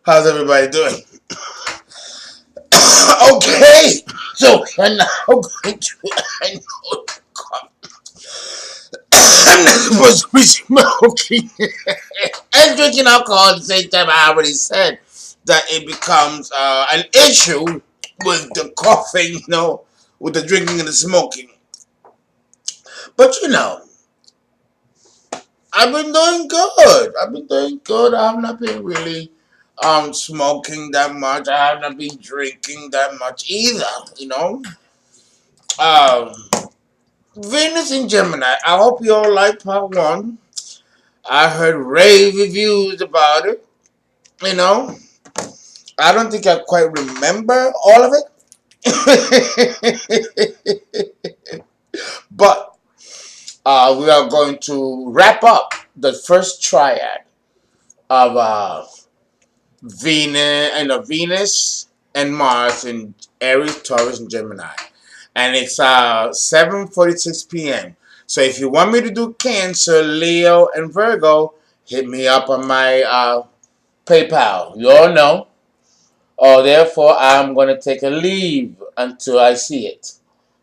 How's everybody doing? Okay, so we're now going to. I know I'm not supposed to be smoking and drinking alcohol at the same time. I already said that it becomes an issue with the coughing, with the drinking and the smoking. But I've been doing good. I've been doing good. I have not been really smoking that much. I have not been drinking that much either. Um Venus in Gemini. I hope you all like part one. I heard rave reviews about it. You know, I don't think I quite remember all of it, but we are going to wrap up the first triad of Venus and Mars in Aries, Taurus, and Gemini, and it's 7:46 p.m. So if you want me to do Cancer, Leo, and Virgo, hit me up on my PayPal. You all know. Therefore, I'm gonna take a leave until I see it.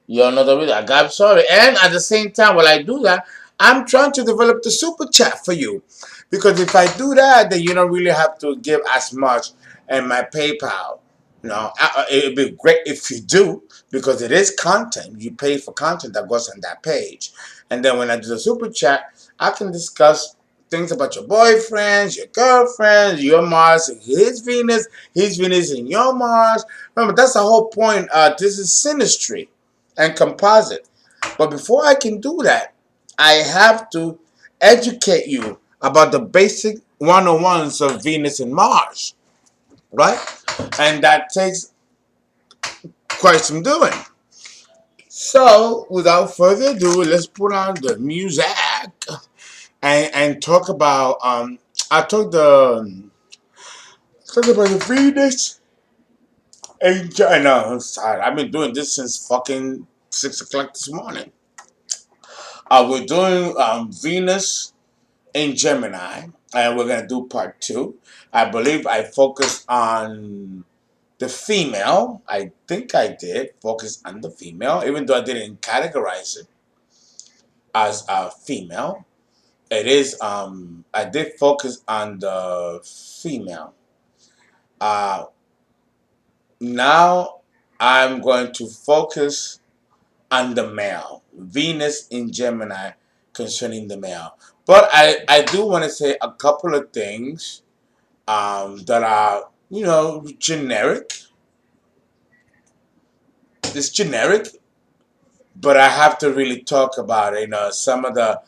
You all know the reason. I'm sorry. And at the same time, while I do that, I'm trying to develop the super chat for you. Because if I do that, then you don't really have to give as much in my PayPal. It'd be great if you do, because it is content. You pay for content that goes on that page. And then when I do the super chat, I can discuss things about your boyfriends, your girlfriends, your Mars, his Venus in your Mars. Remember, that's the whole point. This is synastry and composite. But before I can do that, I have to educate you about the basic 101s of Venus and Mars, right? And that takes quite some doing. So, without further ado, let's put on the music and talk about I talk about the Venus and China. I'm sorry, I've been doing this since fucking 6 o'clock this morning. We're doing Venus in Gemini, and we're gonna do part two. I believe I focused on the female. I think I did focus on the female, even though I didn't categorize it as a female. It is. I did focus on the female. Uh, Now I'm going to focus on the male. Venus in Gemini concerning the male. But I do want to say a couple of things that are, generic. It's generic, but I have to really talk about it, some of the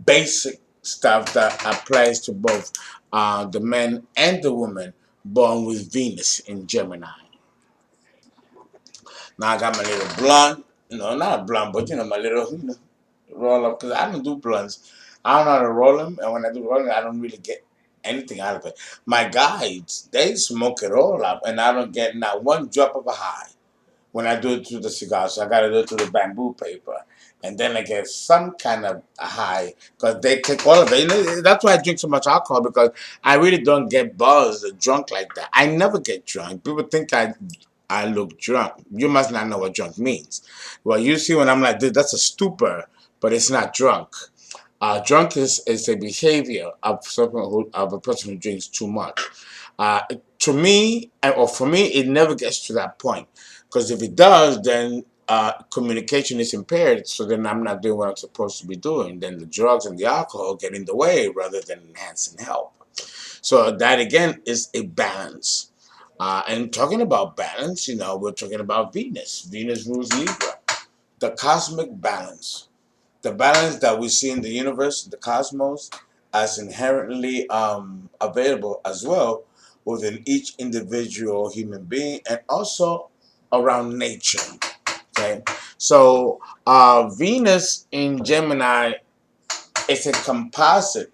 basic stuff that applies to both the men and the women born with Venus in Gemini. Now I got my little blunt, not a blunt, but my little roll up, because I don't do blunts. I don't know how to roll them, and when I do roll them, I don't really get anything out of it. My guides, they smoke it all up, and I don't get not one drop of a high when I do it through the cigar. So I got to do it through the bamboo paper, and then I get some kind of a high because they take all of it. That's why I drink so much alcohol, because I really don't get buzzed or drunk like that. I never get drunk. People think I look drunk. You must not know what drunk means. Well, you see when I'm like this, that's a stupor, but it's not drunk. Drunk is a behavior of of a person who drinks too much. Uh, to me, or for me, it never gets to that point. Because if it does, then communication is impaired. So then I'm not doing what I'm supposed to be doing. Then the drugs and the alcohol get in the way rather than enhance and help. So that again is a balance. And talking about balance, we're talking about Venus. Venus rules Libra. The cosmic balance. The balance that we see in the universe, the cosmos, as inherently available as well within each individual human being and also around nature. Okay, so Venus in Gemini is a composite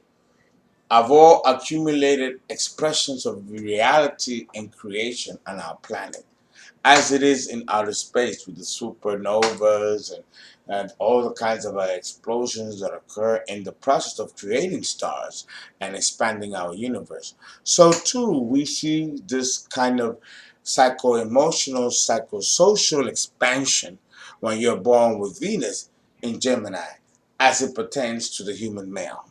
of all accumulated expressions of reality and creation on our planet, as it is in outer space with the supernovas and and all the kinds of explosions that occur in the process of creating stars and expanding our universe. So too, we see this kind of psycho-emotional, psychosocial expansion when you're born with Venus in Gemini as it pertains to the human male.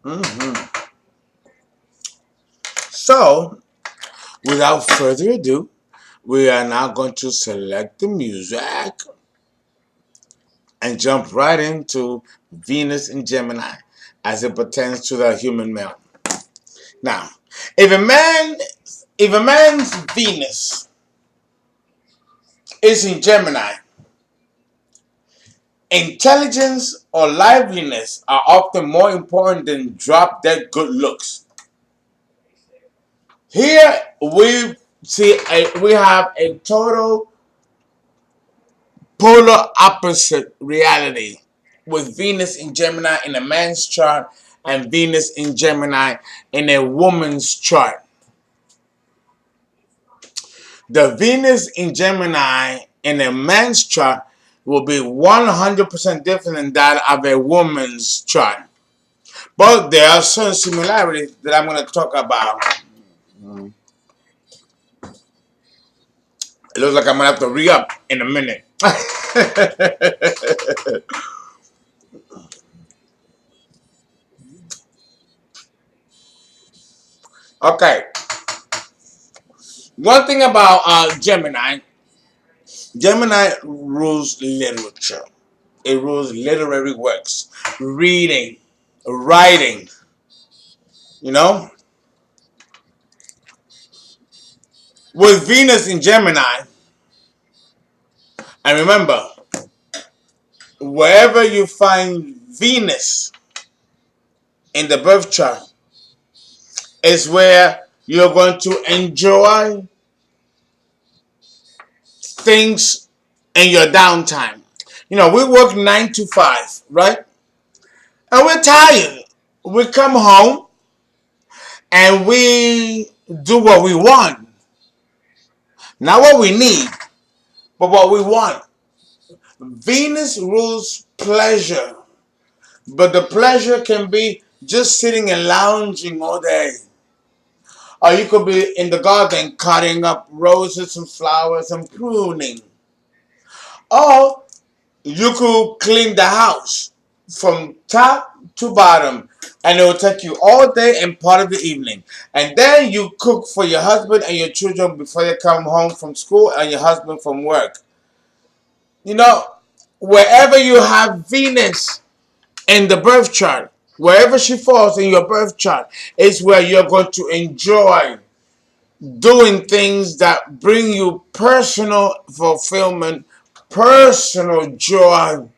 Mhm. So, without further ado, we are now going to select the music and jump right into Venus in Gemini as it pertains to the human male. Now, if a man, if a man's Venus is in Gemini, intelligence or liveliness are often more important than drop dead good looks. Here we have a total polar opposite reality with Venus in Gemini in a man's chart and Venus in Gemini in a woman's chart. The Venus in Gemini in a man's chart will be 100% different than that of a woman's chart. But there are certain similarities that I'm going to talk about. It looks like I'm going to have to re-up in a minute. Okay. One thing about Gemini rules literature. It rules literary works, reading, writing, you know. With Venus in Gemini, and remember, wherever you find Venus in the birth chart is where you're going to enjoy things in your downtime. You know, we work 9 to 5, right? And we're tired. We come home and we do what we want. Not what we need, but what we want. Venus rules pleasure, but the pleasure can be just sitting and lounging all day. Or you could be in the garden cutting up roses and flowers and pruning. Or you could clean the house from top to bottom, and it will take you all day and part of the evening. And then you cook for your husband and your children before they come home from school and your husband from work. You know, wherever you have Venus in the birth chart, wherever she falls in your birth chart, is where you're going to enjoy doing things that bring you personal fulfillment, personal joy.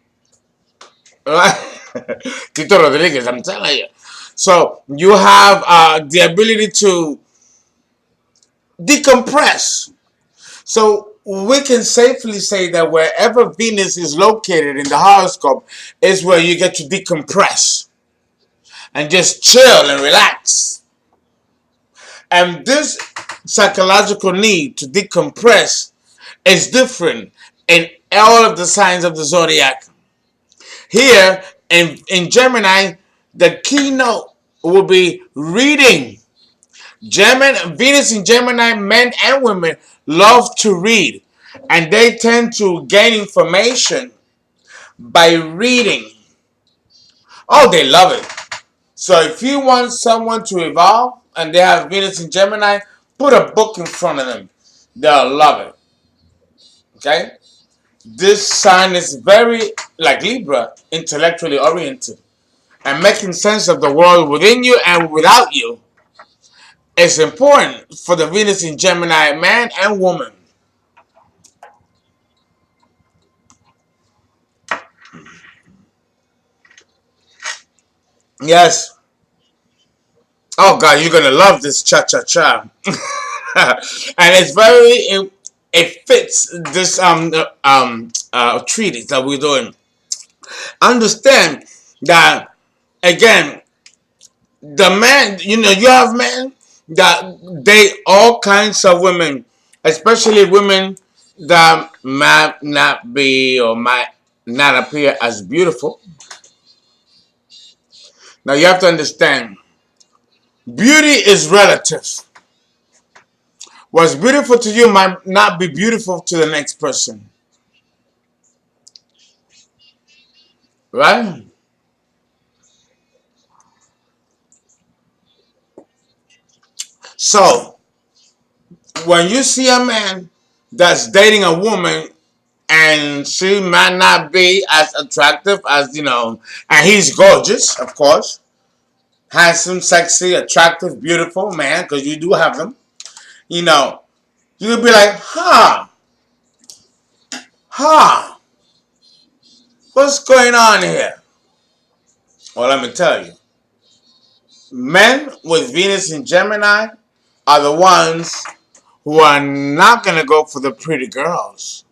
Right? Tito Rodriguez, I'm telling you. So you have the ability to decompress. So we can safely say that wherever Venus is located in the horoscope is where you get to decompress and just chill and relax. And this psychological need to decompress is different in all of the signs of the zodiac. Here in Gemini, the keynote will be reading. Gemini, Venus in Gemini, men and women love to read, and they tend to gain information by reading. Oh, they love it. So if you want someone to evolve and they have Venus in Gemini, put a book in front of them. They'll love it. Okay? This sign is very, like Libra, intellectually oriented. And making sense of the world within you and without you is important for the Venus in Gemini man and woman. Yes. Oh God, you're gonna love this cha cha cha. And it's very it fits this treatise that we're doing. Understand that again, the man, you know, you have men that date all kinds of women, especially women that might not be or might not appear as beautiful. Now you have to understand, beauty is relative. What's beautiful to you might not be beautiful to the next person, right? So when you see a man that's dating a woman and she might not be as attractive as, and he's gorgeous, of course, handsome, sexy, attractive, beautiful man, because you do have them, you know, you'll be like, huh, what's going on here? Well, let me tell you, men with Venus in Gemini are the ones who are not gonna go for the pretty girls.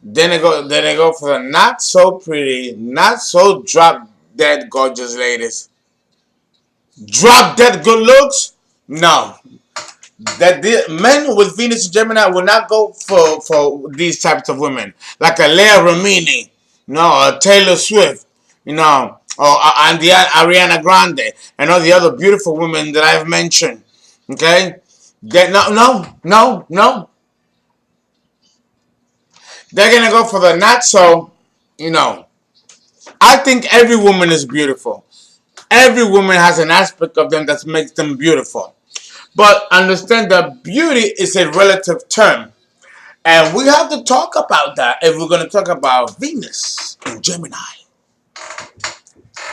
Then they go for the not so pretty, not so drop dead gorgeous ladies. Drop dead good looks? No. That the men with Venus and Gemini will not go for these types of women, like a Leah Remini, a Taylor Swift, or and the Ariana Grande, and all the other beautiful women that I've mentioned. Okay, no. They're gonna go for the not so, you know. I think every woman is beautiful. Every woman has an aspect of them that makes them beautiful. But understand that beauty is a relative term. And we have to talk about that if we're going to talk about Venus in Gemini.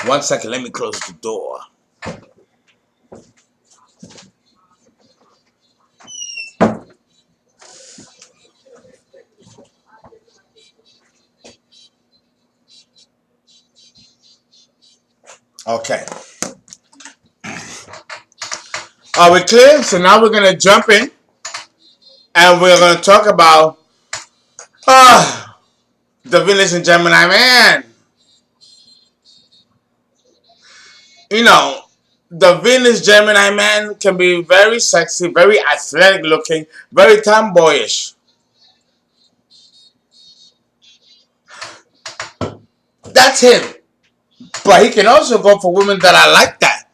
One second, let me close the door. Okay. Are we clear? So now we're going to jump in and we're going to talk about the Venus in Gemini man. You know, the Venus Gemini man can be very sexy, very athletic looking, very tomboyish. That's him. But he can also go for women that are like that.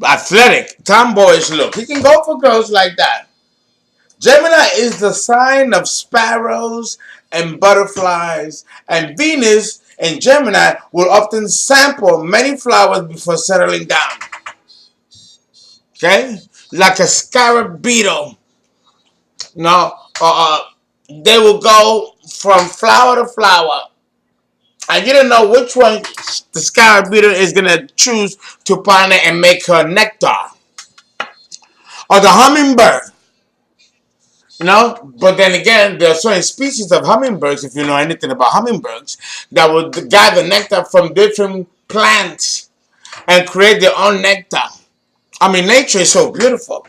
Athletic, tomboyish look. He can go for girls like that. Gemini is the sign of sparrows and butterflies, and Venus in Gemini will often sample many flowers before settling down. Okay? Like a scarab beetle. No, they will go from flower to flower. And you don't know which one the scarab beetle is going to choose to pollinate and make her nectar. Or the hummingbird. But then again, there are certain species of hummingbirds, if you know anything about hummingbirds, that will gather nectar from different plants and create their own nectar. I mean, nature is so beautiful,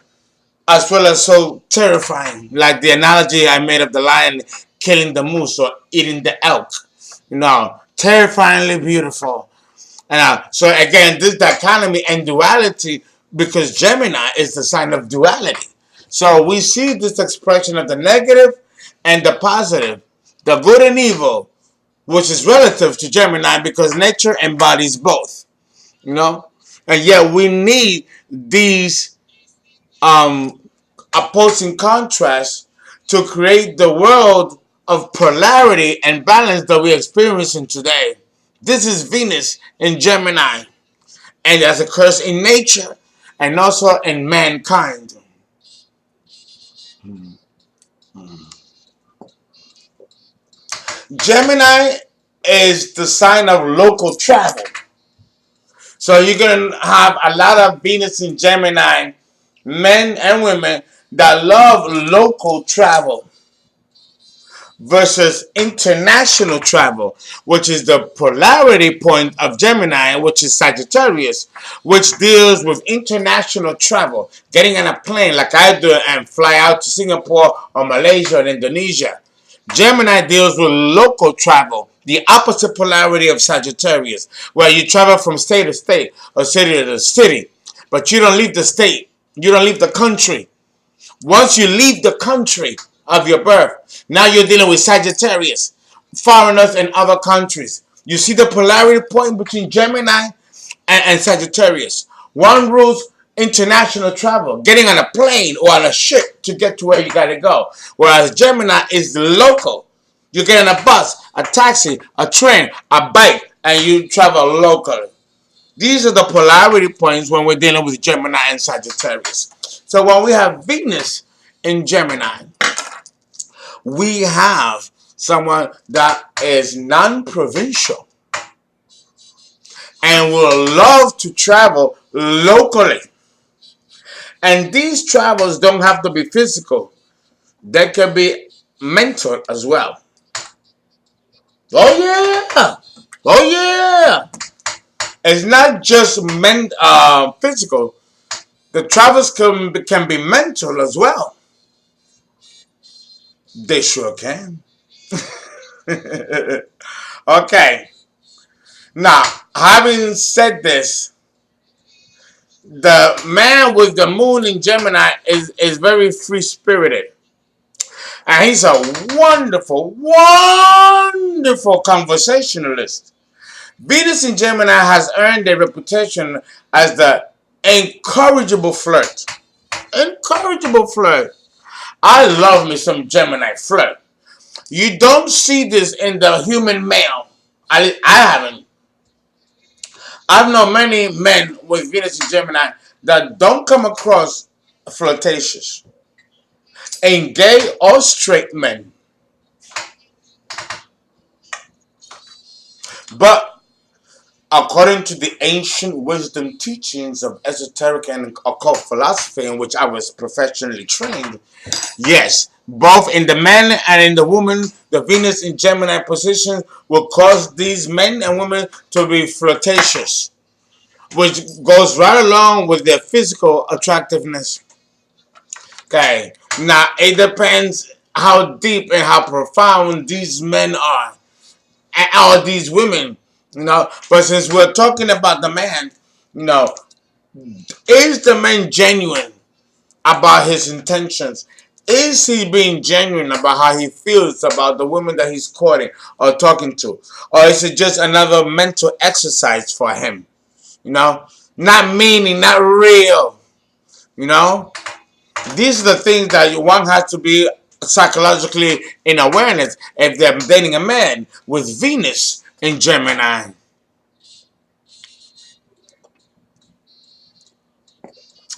as well as so terrifying. Like the analogy I made of the lion killing the moose or eating the elk. Terrifyingly beautiful. So again, this dichotomy and duality, because Gemini is the sign of duality. So we see this expression of the negative and the positive, the good and evil, which is relative to Gemini because nature embodies both. And yet we need these opposing contrasts to create the world of polarity and balance that we're experiencing today. This is Venus in Gemini, and as occurs in nature and also in mankind. Gemini is the sign of local travel. So you're going to have a lot of Venus in Gemini, men and women that love local travel versus international travel, which is the polarity point of Gemini, which is Sagittarius, which deals with international travel, getting on a plane like I do and fly out to Singapore or Malaysia or Indonesia. Gemini deals with local travel, the opposite polarity of Sagittarius, where you travel from state to state or city to city, but you don't leave the state, you don't leave the country. Once you leave the country of your birth, Now you're dealing with Sagittarius, foreigners in other countries. You see the polarity point between Gemini and Sagittarius. One rules international travel, getting on a plane or on a ship to get to where you gotta go. Whereas Gemini is local. You get on a bus, a taxi, a train, a bike, and you travel locally. These are the polarity points when we're dealing with Gemini and Sagittarius. So when we have Venus in Gemini, we have someone that is non-provincial and will love to travel locally. And these travels don't have to be physical. They can be mental as well. Oh yeah! Oh yeah! It's not just physical. The travels can be mental as well. They sure can. Okay. Now, having said this, the man with the moon in Gemini is very free spirited. And he's a wonderful, wonderful conversationalist. Venus in Gemini has earned a reputation as the incorrigible flirt. Incorrigible flirt. I love me some Gemini flirt. You don't see this in the human male. I haven't. I've known many men with Venus in Gemini that don't come across flirtatious. In gay or straight men. But according to the ancient wisdom teachings of esoteric and occult philosophy, in which I was professionally trained, yes, both in the man and in the woman, the Venus in Gemini position will cause these men and women to be flirtatious, which goes right along with their physical attractiveness. Okay, now it depends how deep and how profound these men are, or these women, But since we're talking about the man, you know, is the man genuine about his intentions? Is he being genuine about how he feels about the women that he's courting or talking to? Or is it just another mental exercise for him? Not meaning, not real. You know? These are the things that one has to be psychologically in awareness if they're dating a man with Venus in Gemini.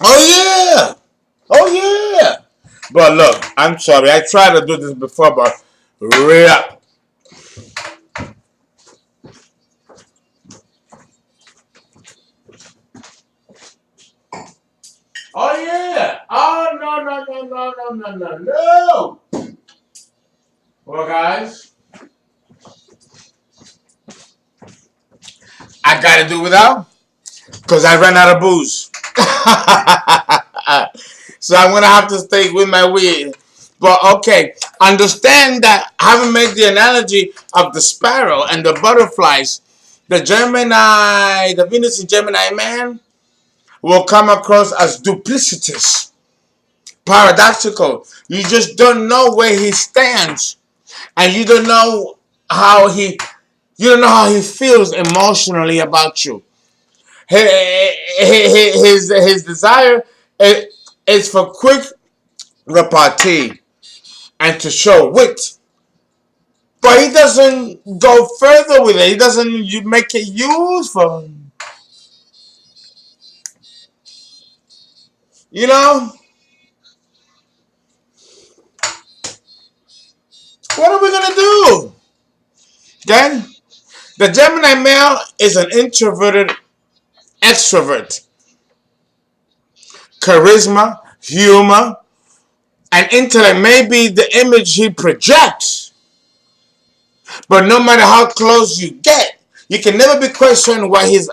Oh yeah! Oh yeah! But look, I'm sorry. I tried to do this before, but real. Oh yeah! Oh no no no no no no no no! Well, guys, I gotta do without because I ran out of booze. So I'm gonna have to stay with my weed. But okay, understand that having made the analogy of the sparrow and the butterflies, the Venus in Gemini man will come across as duplicitous, paradoxical. You just don't know where he stands, and you don't know how he feels emotionally about you. His desire is for quick repartee and to show wit, but he doesn't go further with it. He doesn't make it useful. You know, what are we gonna do? Then the Gemini male is an introverted extrovert. Charisma, humor, and intellect may be the image he projects. But no matter how close you get, you can never be questioned what is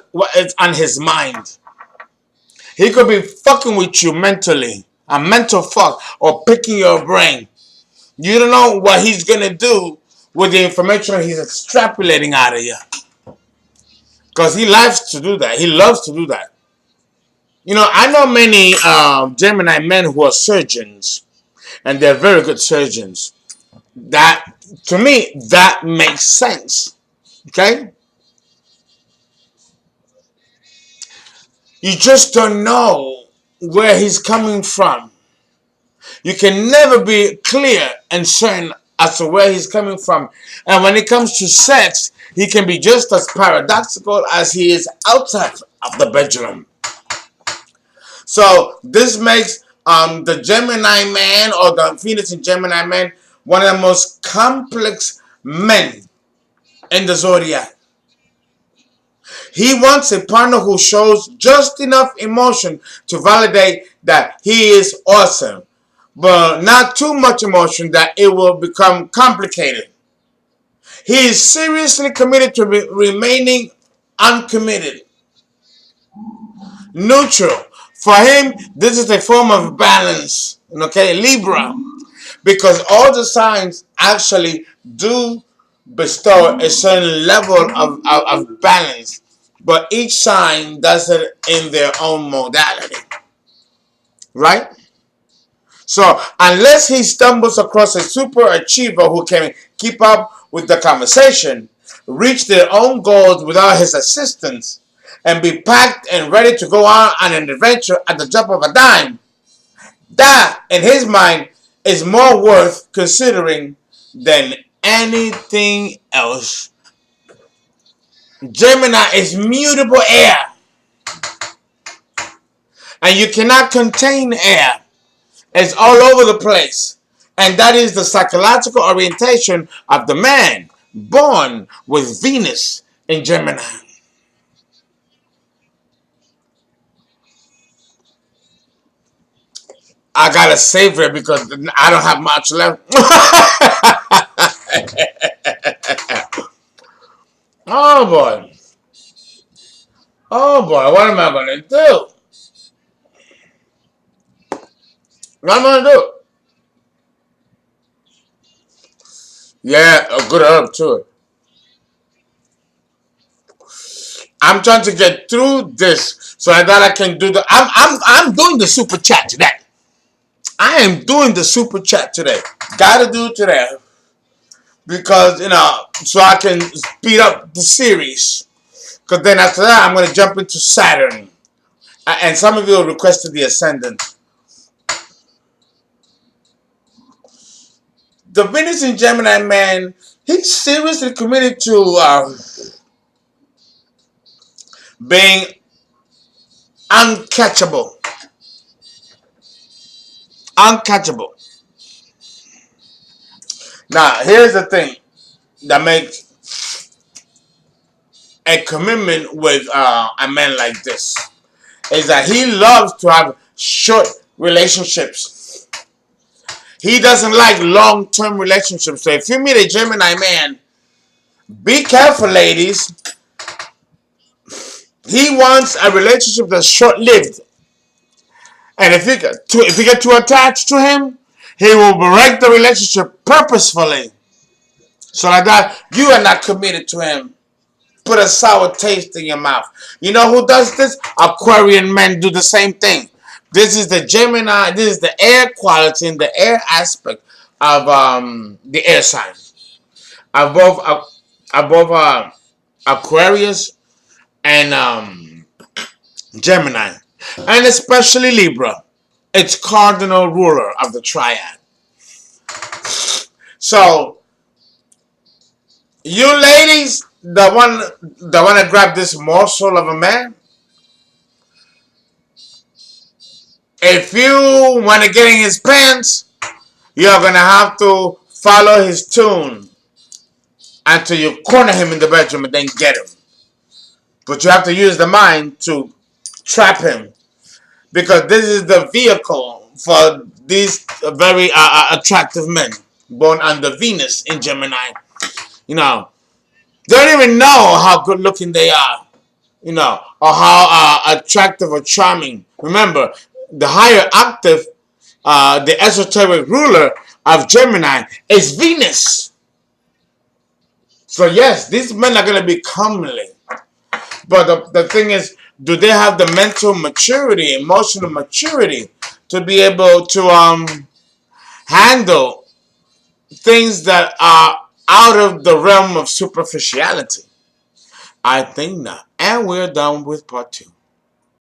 on his mind. He could be fucking with you mentally, a mental fuck, or picking your brain. You don't know what he's gonna do with the information he's extrapolating out of you. Because he loves to do that. He loves to do that. I know many Gemini men who are surgeons, and they're very good surgeons. That, to me, that makes sense. Okay? You just don't know where he's coming from. You can never be clear and certain as to where he's coming from. And when it comes to sex, he can be just as paradoxical as he is outside of the bedroom. So this makes the Gemini man, or the Venus in Gemini man, one of the most complex men in the zodiac. He wants a partner who shows just enough emotion to validate that he is awesome, but not too much emotion that it will become complicated. He is seriously committed to remaining uncommitted, neutral. For him, this is a form of balance. Okay, Libra, because all the signs actually do bestow a certain level of balance, but each sign does it in their own modality, right? So unless he stumbles across a super achiever who can keep up with the conversation, reach their own goals without his assistance, and be packed and ready to go on an adventure at the drop of a dime, that, in his mind, is more worth considering than anything else. Gemini is mutable air, and you cannot contain air. It's all over the place. And that is the psychological orientation of the man born with Venus in Gemini. I gotta savor it because I don't have much left. Oh boy. Oh boy, what am I gonna do? What am I gonna do? Yeah, a good herb too. I'm trying to get through this so that I can do the. I'm doing the super chat today. I am doing the super chat today. Gotta do it today because so I can speed up the series. Because then after that, I'm gonna jump into Saturn, and some of you requested the Ascendant. The Venus in Gemini man, he's seriously committed to being uncatchable. Uncatchable. Now, here's the thing that makes a commitment with a man like this is that he loves to have short relationships. He doesn't like long-term relationships. So if you meet a Gemini man, be careful, ladies. He wants a relationship that's short-lived. And if you get too attached to him, he will break the relationship purposefully. So like that, you are not committed to him. Put a sour taste in your mouth. You know who does this? Aquarian men do the same thing. This is the Gemini. This is the air quality and the air aspect of the air sign. Above Aquarius and Gemini, and especially Libra. It's cardinal ruler of the triad. So you ladies that want to grab this morsel of a man, if you want to get in his pants, you're gonna have to follow his tune until you corner him in the bedroom and then get him. But you have to use the mind to trap him, because this is the vehicle for these very attractive men born under Venus in Gemini. You know, they don't even know how good looking they are, or how attractive or charming. Remember, the higher octave, the esoteric ruler of Gemini is Venus. So yes, these men are going to be comely. But the thing is, do they have the mental maturity, emotional maturity to be able to handle things that are out of the realm of superficiality? I think not. And we're done with part 2.